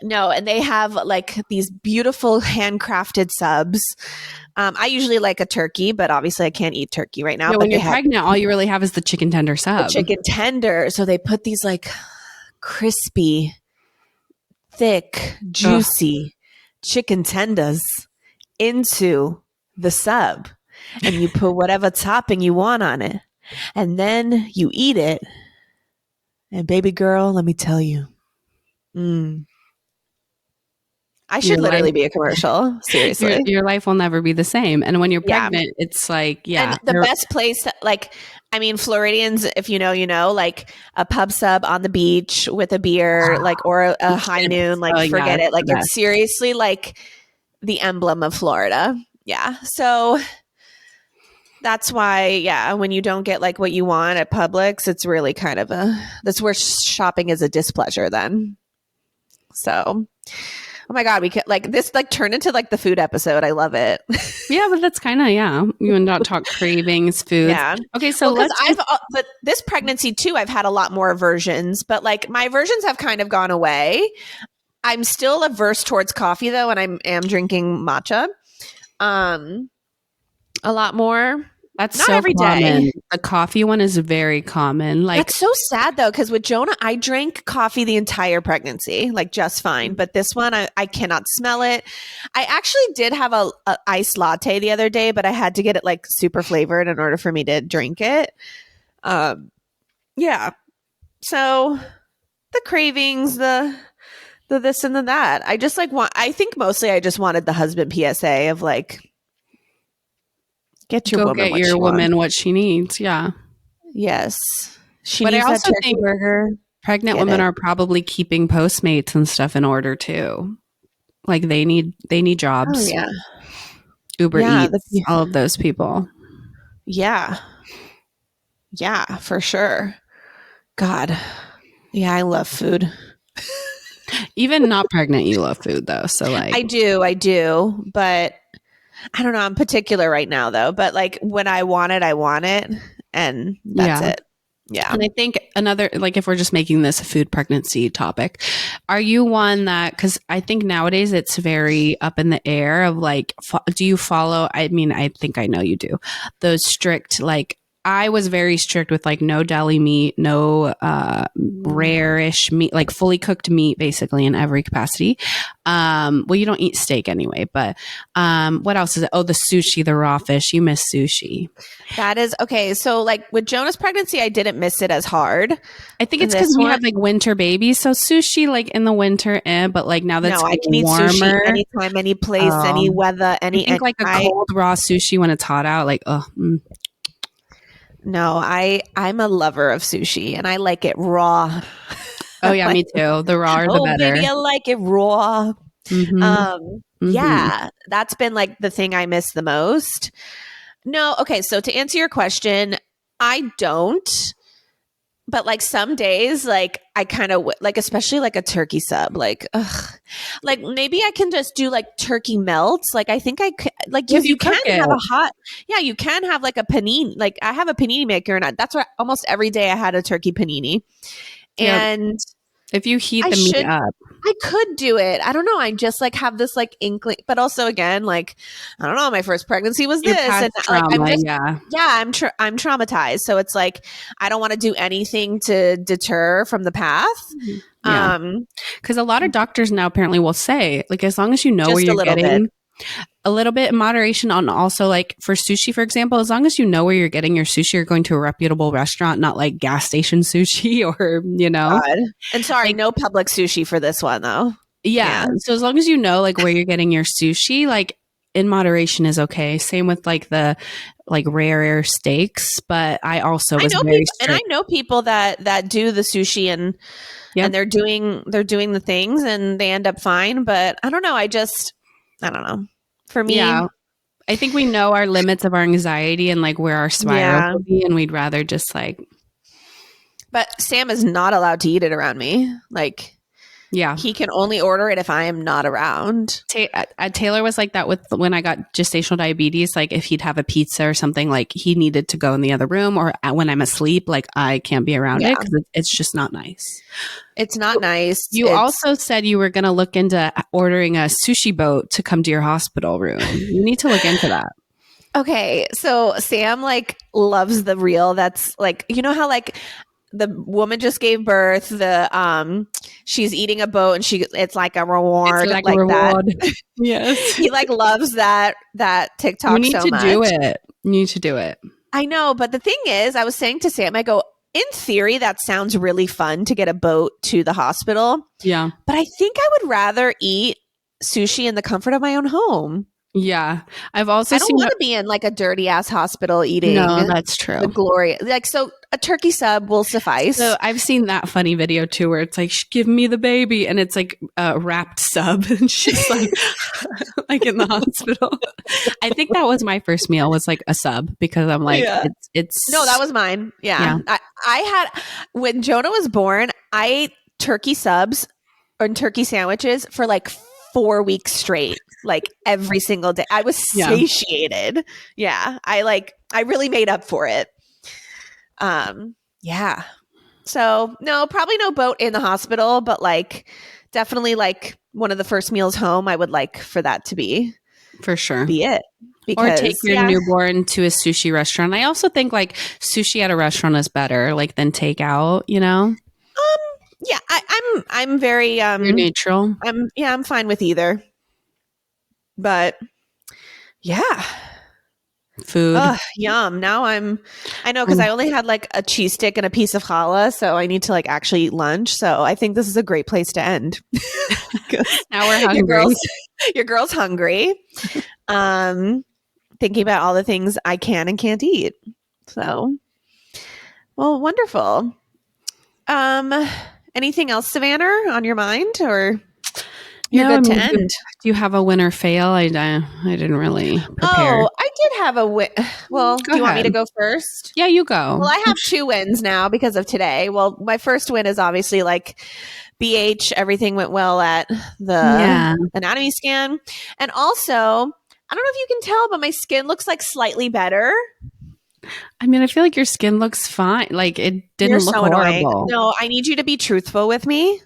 no, and they have like these beautiful handcrafted subs. I usually like a turkey, but obviously I can't eat turkey right now. Yeah, when you're pregnant, all you really have is the chicken tender sub. Chicken tender. So they put these like crispy, thick, juicy chicken tenders into the sub. And you put whatever topping you want on it. And then you eat it. And baby girl, let me tell you. I should literally be a commercial. Seriously. Your life will never be the same. And when you're pregnant, it's like, And the best place, like, I mean, Floridians, if you know, like a pub sub on the beach with a beer, like, or a high noon, like, forget it. Like, it's seriously like the emblem of Florida. Yeah. So that's why, when you don't get like what you want at Publix, it's really kind of that's where shopping is a displeasure then. So, oh my God, we could like this like turn into like the food episode. I love it. Yeah, but that's kind of you and not talk cravings, food. Yeah. Okay, so but this pregnancy too, I've had a lot more aversions, but like my aversions have kind of gone away. I'm still averse towards coffee though, and I am drinking matcha. A lot more. That's not so every day. The coffee one is very common. Like, that's so sad though, because with Jonah, I drank coffee the entire pregnancy, like just fine. But this one, I cannot smell it. I actually did have a iced latte the other day, but I had to get it like super flavored in order for me to drink it. Yeah. So the cravings, the this and the that. I just like I think mostly I just wanted the husband PSA of like, get your woman what she needs. Yeah. Yes. But I also think burger. Pregnant women are probably keeping Postmates and stuff in order too. Like they need jobs. Oh, yeah. Uber Eats, all of those people. Yeah. Yeah, for sure. God. Yeah, I love food. Even not pregnant, you love food though. So like, I do. But I don't know. I'm particular right now though. But like when I want it. And that's it. Yeah. And I think another, like, if we're just making this a food pregnancy topic, are you one that, because I think nowadays it's very up in the air of like, do you follow? I mean, I think I know you do. Those strict, like, I was very strict with like no deli meat, no rare-ish meat, like fully cooked meat, basically in every capacity. Well, you don't eat steak anyway, but what else is it? Oh, the sushi, the raw fish. You miss sushi. That is okay. So like with Jonah's pregnancy, I didn't miss it as hard. I think it's because we had like winter babies. So sushi like in the winter, but like now that's I can eat sushi anytime, any place, any weather, any. I think like a cold raw sushi when it's hot out, like No, I'm a lover of sushi and I like it raw. Oh yeah, me too. The raw the better. Baby, I like it raw. Yeah, that's been like the thing I miss the most. No, okay, so to answer your question, I don't. But like some days, like I kind of like, especially like a turkey sub, like, like maybe I can just do like turkey melts. Like I think I could, like you can have a hot, you can have like a panini. Like I have a panini maker, and that's what almost every day I had a turkey panini. And if you heat the meat up, I could do it. I don't know. I just like have this like inkling, but also again, like I don't know. My first pregnancy was this, and trauma, like I'm traumatized. So it's like I don't want to do anything to deter from the path. Because a lot of doctors now apparently will say, like, as long as you know where you're getting. A little bit in moderation on also like for sushi, for example, as long as you know where you're getting your sushi, you're going to a reputable restaurant, not like gas station sushi or, God. And sorry, no public sushi for this one though. Yeah. So as long as you know like where you're getting your sushi, like in moderation is okay. Same with like the like rare steaks, but I also was very strict. And I know people that do the sushi and they're doing the things and they end up fine, but I don't know. I don't know. For me, I think we know our limits of our anxiety and like where our spiral will be, and we'd rather just like. But Sam is not allowed to eat it around me. Like, he can only order it if I am not around. Taylor was like that with when I got gestational diabetes. Like, if he'd have a pizza or something, like he needed to go in the other room, or when I'm asleep, like I can't be around it because it's just not nice. It's not nice. You also said you were going to look into ordering a sushi boat to come to your hospital room. You need to look into that. Okay. So Sam like loves the reel. That's like, you know how like the woman just gave birth, she's eating a boat and it's like a reward. It's like a reward. That. Yes. He like loves that TikTok so much. You need to do it. I know. But the thing is, I was saying to Sam, I go, in theory, that sounds really fun to get a boat to the hospital. Yeah. But I think I would rather eat sushi in the comfort of my own home. Yeah. I don't want to be in like a dirty ass hospital eating. No, that's true. The glory. Like, so a turkey sub will suffice. So I've seen that funny video too, where it's like, give me the baby. And it's like a wrapped sub. And she's like, like in the hospital. I think that was my first meal was like a sub because I'm like, it's. No, that was mine. Yeah. I had, when Jonah was born, I ate turkey subs and turkey sandwiches for like 4 weeks straight. Like every single day. I was satiated. Yeah. I really made up for it. Yeah. So no, probably no boat in the hospital, but like definitely like one of the first meals home, I would like for that to be. For sure. Be it. Or take your newborn to a sushi restaurant. I also think like sushi at a restaurant is better like than takeout, you know? Yeah, I'm very You're neutral. I'm fine with either. But yeah. Food. Yum. Now I know because I only had like a cheese stick and a piece of challah, so I need to like actually eat lunch. So I think this is a great place to end. Now we're hungry. Your girl's hungry. Thinking about all the things I can and can't eat. So, well, wonderful. Anything else, Savannah, on your mind, or you're good to end? Do you have a win or fail? I didn't really prepare. Oh, I did have a win. Well, Go do you want me to ahead. go first? Yeah, you go. Well, I have 2 wins now because of today. Well, my first win is obviously like BH. Everything went well at the anatomy scan. And also, I don't know if you can tell, but my skin looks like slightly better. I mean, I feel like your skin looks fine. Like it didn't You're look so annoying. horrible. No, I need you to be truthful with me.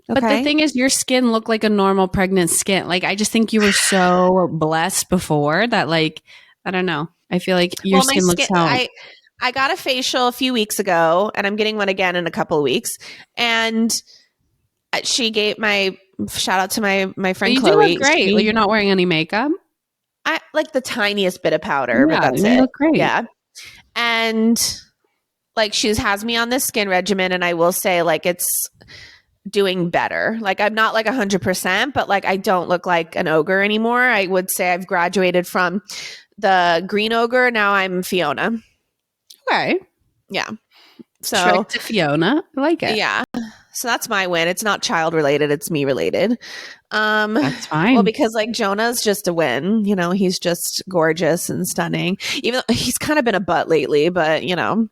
Okay. But the thing is, your skin looked like a normal pregnant skin. Like, I just think you were so blessed before that, like, I don't know. I feel like your skin looks how. I got a facial a few weeks ago, and I'm getting one again in a couple of weeks. And she gave my shout out to my friend You Chloe. do look great. Like, you're not wearing any makeup. I like the tiniest bit of powder, but that's you it. Look great. Yeah. And like she has me on this skin regimen, and I will say like it's doing better. Like I'm not like 100%, but like I don't look like an ogre anymore. I would say I've graduated from the green ogre. Now I'm Fiona. Okay. Yeah. So Shrek to Fiona. I like it. Yeah. So that's my win. It's not child related. It's me related. That's fine. Well, because like Jonah's just a win. You know, he's just gorgeous and stunning. Even though he's kind of been a butt lately, but you know,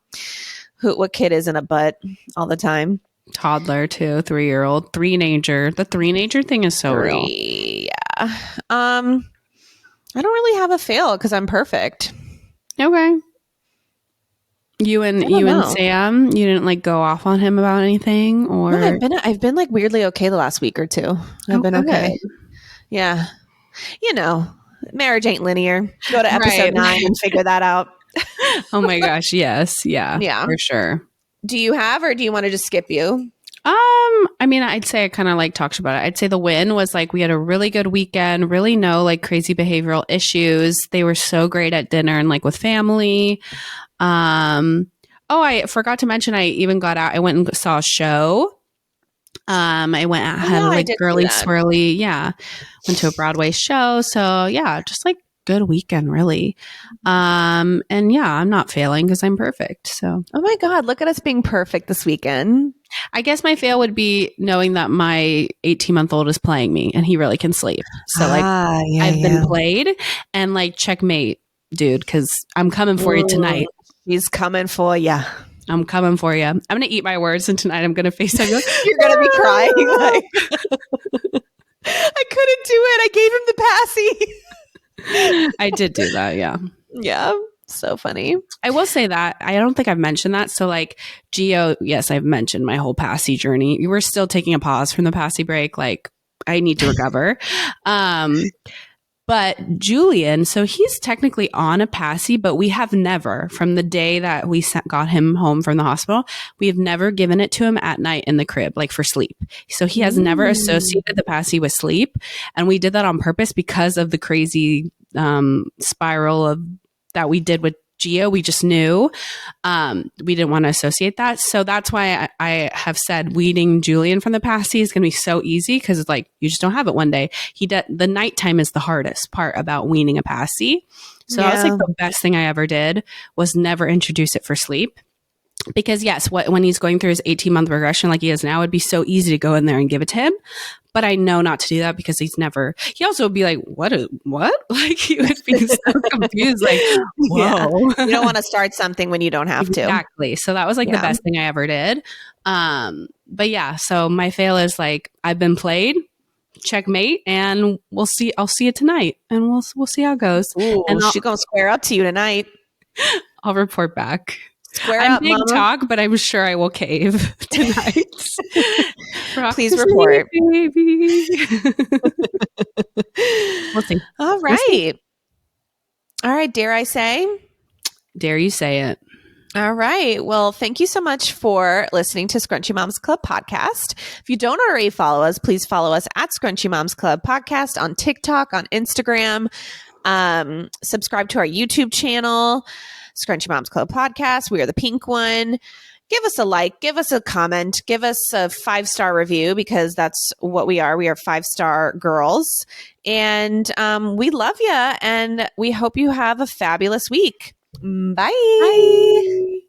what kid isn't a butt all the time? Toddler too, 3-year-old, three-nager. The three-nager thing is so real. Yeah. I don't really have a fail because I'm perfect. Okay. You and Sam, you didn't like go off on him about anything, or no, I've been like weirdly okay the last week or two. I've been okay. Yeah. You know, marriage ain't linear. Go to episode 9 and figure that out. Oh my gosh, yes. Yeah. Yeah. For sure. Do you have, or do you want to just skip you? I mean, I'd say I kind of like talked about it. I'd say the win was like we had a really good weekend, really no like crazy behavioral issues. They were so great at dinner and like with family. I forgot to mention I even got out. I went and saw a show. I went out, had like girly swirly. Yeah. Went to a Broadway show. So yeah, just like good weekend really. And yeah, I'm not failing because I'm perfect. So oh my God, look at us being perfect this weekend. I guess my fail would be knowing that my 18-month-old is playing me and he really can sleep. So like I've been played and like checkmate, dude, because I'm coming for you tonight. He's coming for you. I'm coming for you. I'm going to eat my words, and tonight I'm going to FaceTime you. You're going to be crying. Like, I couldn't do it. I gave him the passy. I did do that, yeah. Yeah. So funny. I will say that. I don't think I've mentioned that. So like Gio, yes, I've mentioned my whole passy journey. You were still taking a pause from the passy break. Like I need to recover. But Julian, so he's technically on a passy, but we have never, from the day that we got him home from the hospital, we have never given it to him at night in the crib, like for sleep. So he has never associated the passy with sleep. And we did that on purpose because of the crazy spiral of that we did with Gio. We just knew we didn't want to associate that. So that's why I have said weaning Julian from the passy is going to be so easy because it's like you just don't have it one day. The nighttime is the hardest part about weaning a passy. So that was like the best thing I ever did was never introduce it for sleep. Because yes, when he's going through his 18-month regression like he is now, it'd be so easy to go in there and give it to him. But I know not to do that because he also would be like, what? Like he would be so confused. Like, whoa. Yeah. You don't want to start something when you don't have to. Exactly. So that was like the best thing I ever did. But yeah, so my fail is like, I've been played, checkmate, and we'll see. I'll see you tonight and we'll see how it goes. Ooh, and she's going to square up to you tonight. I'll report back. I'm big Mama. Talk, but I'm sure I will cave tonight. Please report. Baby. We'll see. All right. All right. Dare I say? Dare you say it. All right. Well, thank you so much for listening to Scrunchy Moms Club podcast. If you don't already follow us, please follow us at Scrunchy Moms Club podcast on TikTok, on Instagram. Subscribe to our YouTube channel, Scrunchy Moms Club podcast. We are the pink one. Give us a like, give us a comment, give us a 5-star review because that's what we are. We are 5-star girls. And we love you and we hope you have a fabulous week. Bye. Bye.